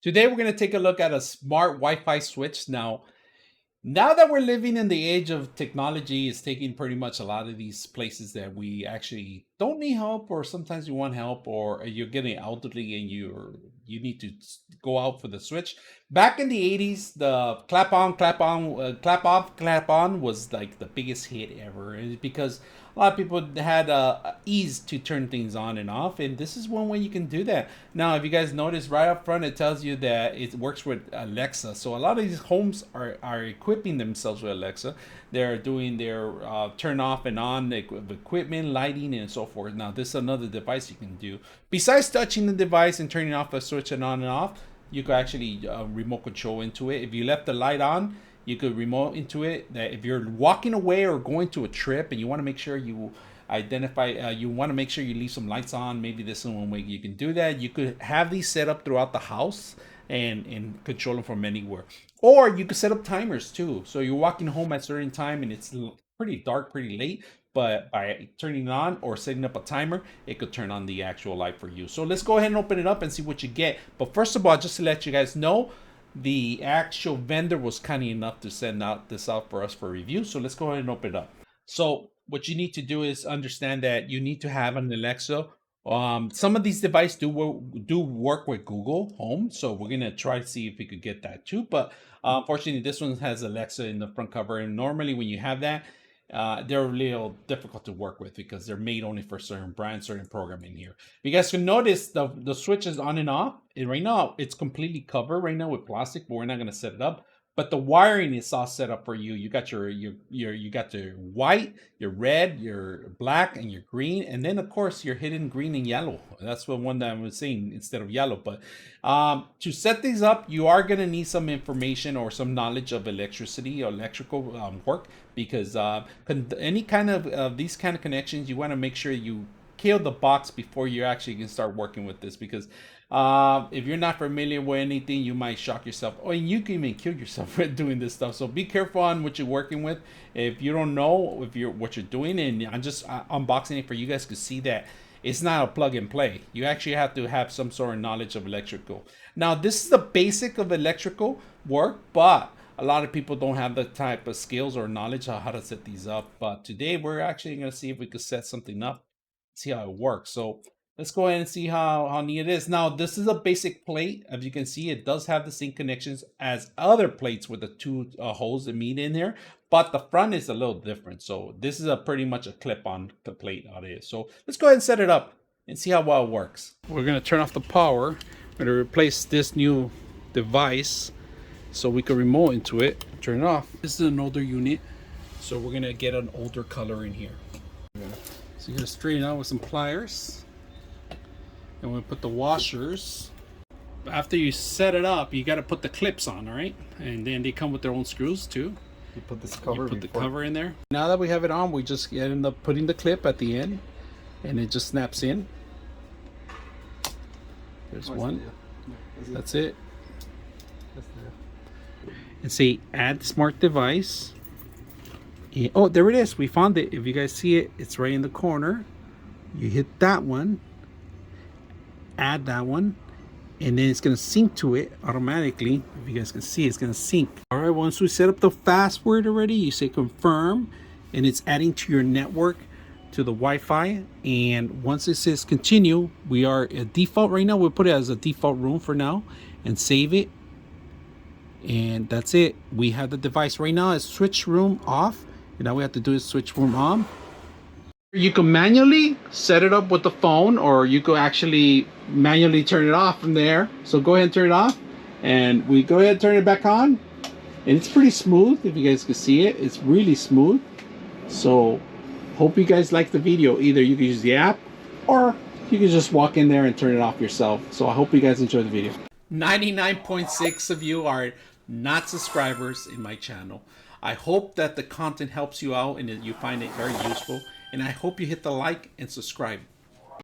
Today we're going to take a look at a smart Wi-Fi switch. Now that we're living in the age of technology, it's taking pretty much a lot of these places that we actually don't need help, or sometimes you want help, or you're getting elderly and you need to go out for the switch. Back in the 80s, the clap on, clap on, clap off, clap on was like the biggest hit ever, and because a lot of people had ease to turn things on and off, and this is one way you can do that. Now, if you guys notice right up front, it tells you that it works with Alexa. So a lot of these homes are equipping themselves with Alexa. They're doing their turn off and on equipment, lighting, and so forth. Now, this is another device you can do. Besides touching the device and turning off the switch and on and off, you could actually remote control into it. If you left the light on, you could remote into it. That if you're walking away or going to a trip and you want to make sure you identify, you want to make sure you leave some lights on, maybe this is one way you can do that. You could have these set up throughout the house and control them from anywhere. Or you could set up timers too. So you're walking home at a certain time and it's pretty dark, pretty late, but by turning it on or setting up a timer, it could turn on the actual light for you. So let's go ahead and open it up and see what you get. But first of all, just to let you guys know, the actual vendor was kind enough to send this out for us for review. So let's go ahead and open it up. So what you need to do is understand that you need to have an Alexa. Some of these devices do work with Google Home, so we're gonna try to see if we could get that too. But unfortunately, this one has Alexa in the front cover, and normally when you have that, they're a little difficult to work with because they're made only for certain brands, certain programming here. You guys can notice the switch is on and off, and right now it's completely covered right now with plastic, but we're not gonna set it up. But the wiring is all set up for you. You got you got your white, your red, your black, and your green, and then of course your hidden green and yellow. That's the one that I was saying instead of yellow. But to set these up, you are gonna need some information or some knowledge of electricity or electrical work, because any kind of these kind of connections, you want to make sure you kill the box before you actually can start working with this, because if you're not familiar with anything, you might shock yourself, or you can even kill yourself with doing this stuff. So be careful on what you're working with. If you don't know what you're doing, and I'm just unboxing it for you guys to see that it's not a plug and play. You actually have to have some sort of knowledge of electrical. Now, this is the basic of electrical work, but a lot of people don't have the type of skills or knowledge on how to set these up. But today we're actually going to see if we could set something up, see how it works. So let's go ahead and see how neat it is. Now, this is a basic plate. As you can see, it does have the same connections as other plates with the two holes that meet in there, but the front is a little different. So this is pretty much a clip-on plate out of it. So let's go ahead and set it up and see how well it works. We're going to turn off the power. We're going to replace this new device so we can remote into it, turn it off. This is an older unit, so we're going to get an older color in here. So you're going to straighten out with some pliers. And we'll put the washers. After you set it up, you got to put the clips on, all right? And then they come with their own screws too. You put this cover. You put the cover in there. Now that we have it on, we just end up putting the clip at the end, and it just snaps in. There's one. That's it. And say add smart device. And, oh, there it is. We found it. If you guys see it, it's right in the corner. You hit that one. Add that one, and then it's going to sync to it automatically. If you guys can see, it's going to sync. All right, once we set up the password already, you say confirm, and it's adding to your network, to the Wi-Fi. And once it says continue, we are at default right now. We'll put it as a default room for now and save it. And that's it. We have the device right now. It's switch room off, and all we have to do is switch room on. You can manually set it up with the phone, or you could actually manually turn it off from there. So go ahead and turn it off, and we go ahead and turn it back on, and it's pretty smooth. If you guys can see it, it's really smooth. So hope you guys like the video. Either you can use the app, or you can just walk in there and turn it off yourself. So I hope you guys enjoy the video. 99.6 of you are not subscribers in my channel. I hope that the content helps you out and that you find it very useful. And I hope you hit the like and subscribe.